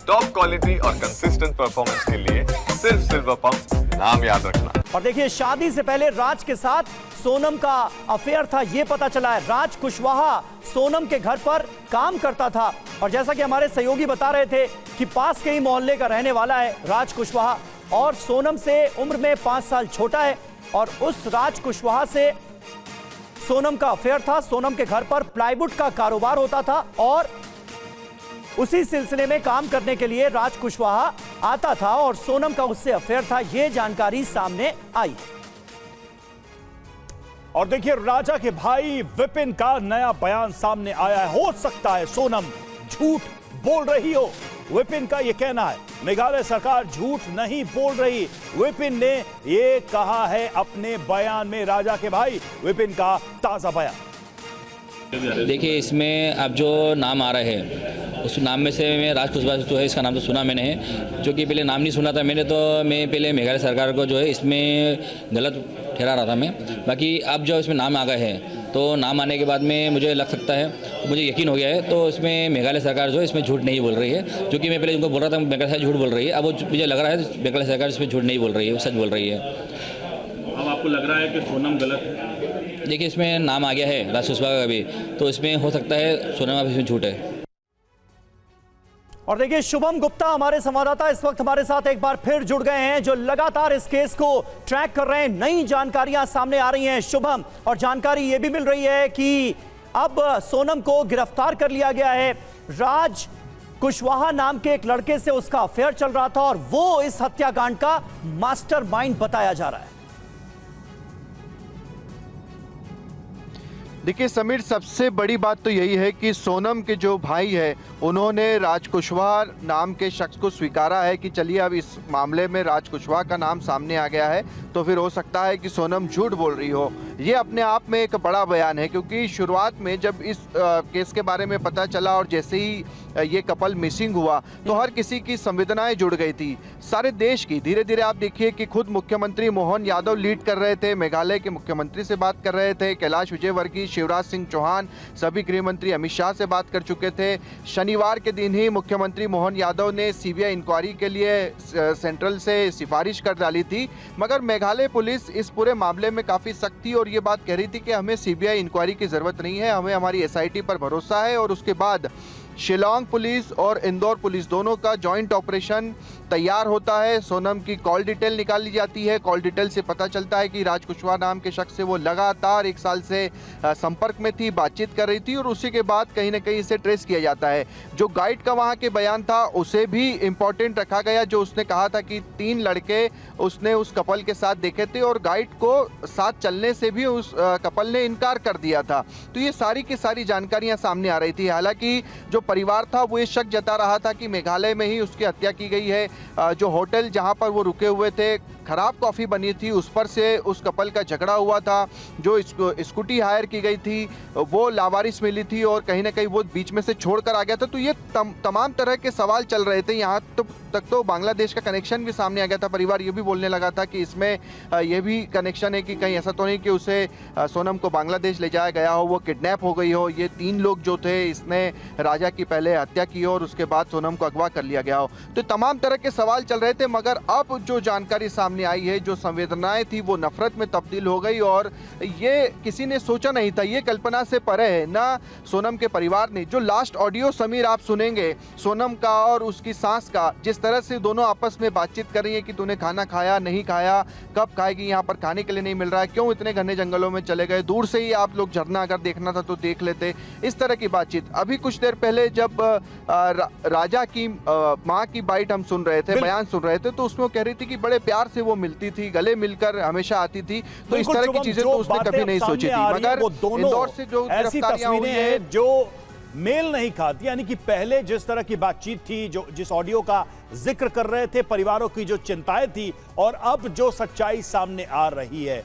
Top quality और consistent performance के लिए सिर्फ सिल्वर पंप नाम याद रखना। और देखिए, शादी से पहले राज के साथ सोनम का अफेयर था, ये पता चला है। राज कुशवाहा सोनम के घर पर काम करता था और जैसा कि हमारे सहयोगी बता रहे थे कि पास के ही मोहल्ले का रहने वाला है राज कुशवाहा और सोनम से उम्र में 5 साल छोटा है। और उस राज कुशवाहा से सोनम का अफेयर था। सोनम के घर पर प्लाईवुड का कारोबार होता था और उसी सिलसिले में काम करने के लिए राज कुशवाहा आता था और सोनम का उससे अफेयर था, यह जानकारी सामने आई। और देखिए, राजा के भाई विपिन का नया बयान सामने आया है। हो सकता है सोनम झूठ बोल रही हो, विपिन का यह कहना है। मेघालय सरकार झूठ नहीं बोल रही, विपिन ने यह कहा है अपने बयान में। राजा के भाई विपिन का ताजा बयान देखिए, इसमें अब जो नाम आ रहा है उस नाम में से मैं राज कुशवाहा जो है, इसका नाम तो सुना मैंने है, जो कि पहले नाम नहीं सुना था मैंने। तो मैं पहले मेघालय सरकार को जो है इसमें गलत ठहरा रहा था मैं। बाकी अब जो इसमें नाम आ गए हैं तो नाम आने के बाद में मुझे लग सकता है, मुझे यकीन हो गया है, तो इसमें मेघालय सरकार जो है इसमें झूठ नहीं बोल रही है। जो कि मैं पहले उनको बोल रहा था मेघालय सरकार झूठ बोल रही है, अब वो मुझे लग रहा है मेघालय सरकार इसमें झूठ नहीं बोल रही है, सच बोल रही है। अब आपको लग रहा है कि सोनम गलत है? देखिए, इसमें नाम आ गया है राज कुशवाहा का भी, तो इसमें हो सकता है सोनम अब इसमें झूठ है। और देखिए, शुभम गुप्ता हमारे संवाददाता इस वक्त हमारे साथ एक बार फिर जुड़ गए हैं, जो लगातार इस केस को ट्रैक कर रहे हैं। नई जानकारियां सामने आ रही हैं शुभम, और जानकारी यह भी मिल रही है कि अब सोनम को गिरफ्तार कर लिया गया है। राज कुशवाहा नाम के एक लड़के से उसका अफेयर चल रहा था और वो इस हत्याकांड का मास्टरमाइंड बताया जा रहा है। देखिए समीर, सबसे बड़ी बात तो यही है कि सोनम के जो भाई है उन्होंने राज कुशवाहा नाम के शख्स को स्वीकारा है कि चलिए अब इस मामले में राज कुशवाहा का नाम सामने आ गया है तो फिर हो सकता है कि सोनम झूठ बोल रही हो। ये अपने आप में एक बड़ा बयान है, क्योंकि शुरुआत में जब इस केस के बारे में पता चला और जैसे ही ये कपल मिसिंग हुआ तो हर किसी की संवेदनाएं जुड़ गई थी, सारे देश की। धीरे धीरे आप देखिए कि खुद मुख्यमंत्री मोहन यादव लीड कर रहे थे, मेघालय के मुख्यमंत्री से बात कर रहे थे, कैलाश विजयवर्गीय, शिवराज सिंह चौहान, सभी गृह मंत्री अमित शाह से बात कर चुके थे। शनिवार के दिन ही मुख्यमंत्री मोहन यादव ने सीबीआई इंक्वायरी के लिए सेंट्रल से सिफारिश कर डाली थी, मगर मेघालय पुलिस इस पूरे मामले में काफ़ी सख्त थी और ये बात कह रही थी कि हमें सीबीआई इंक्वायरी की ज़रूरत नहीं है, हमें हमारी एसआईटी पर भरोसा है। और उसके बाद शिलोंग पुलिस और इंदौर पुलिस दोनों का जॉइंट ऑपरेशन तैयार होता है। सोनम की कॉल डिटेल निकाली जाती है। कॉल डिटेल से पता चलता है कि राज कुशवाहा नाम के शख्स से वो लगातार 1 साल से संपर्क में थी, बातचीत कर रही थी और उसी के बाद कहीं ना कहीं इसे ट्रेस किया जाता है। जो गाइड का वहाँ के बयान था उसे भी इम्पोर्टेंट रखा गया, जो उसने कहा था कि 3 लड़के उसने उस कपल के साथ देखे थे और गाइड को साथ चलने से भी उस कपल ने इनकार कर दिया था। तो ये सारी की सारी जानकारियाँ सामने आ रही थी। हालांकि जो परिवार था वो ये शक जता रहा था कि मेघालय में ही उसकी हत्या की गई है। जो होटल जहां पर वो रुके हुए थे, खराब कॉफ़ी बनी थी, उस पर से उस कपल का झगड़ा हुआ था। जो स्कूटी हायर की गई थी वो लावारिस मिली थी और कहीं ना कहीं वो बीच में से छोड़कर आ गया था। तो ये तमाम तरह के सवाल चल रहे थे। यहाँ तक तो बांग्लादेश का कनेक्शन भी सामने आ गया था। परिवार ये भी बोलने लगा था कि इसमें ये भी कनेक्शन है कि कहीं ऐसा तो नहीं कि उसे सोनम को बांग्लादेश ले जाया गया हो, वो किडनैप हो गई हो। ये 3 लोग जो थे, इसने राजा की पहले हत्या की और उसके बाद सोनम को अगवा कर लिया गया हो। तो तमाम तरह के सवाल चल रहे थे, मगर अब जो जानकारी सामने आई है, जो संवेदनाएं थी वो नफरत में तब्दील हो गई और ये किसी ने सोचा नहीं था, ये कल्पना से परे है ना सोनम के परिवार ने। जो लास्ट ऑडियो समीर आप सुनेंगे सोनम का और उसकी सास का, जिस तरह से दोनों आपस में बातचीत कर रही है कि तूने खाना खाया नहीं खाया, कब खाएगी, यहाँ पर खाने के लिए नहीं मिल रहा है, क्यों इतने घने जंगलों में चले गए, दूर से ही आप लोग झरना अगर देखना था तो देख लेते, इस तरह की बातचीत। अभी कुछ देर पहले जब राजा की माँ की बाइट हम सुन रहे थे, बयान सुन रहे थे, तो उसमें वो कह रही थी कि बड़े प्यार से वो मिलती थी, गले मिलकर हमेशा आती थी। तो इस तरह की चीजें तो उसने कभी नहीं सोची थी। मगर इंदौर से जो गिरफ्तारियां हुई हैं जो मेल नहीं खाती, यानी कि पहले जिस तरह की बातचीत थी, जो जिस ऑडियो का जिक्र कर रहे थे, परिवारों की जो चिंताएं थी, और अब जो सच्चाई सामने आ रही है।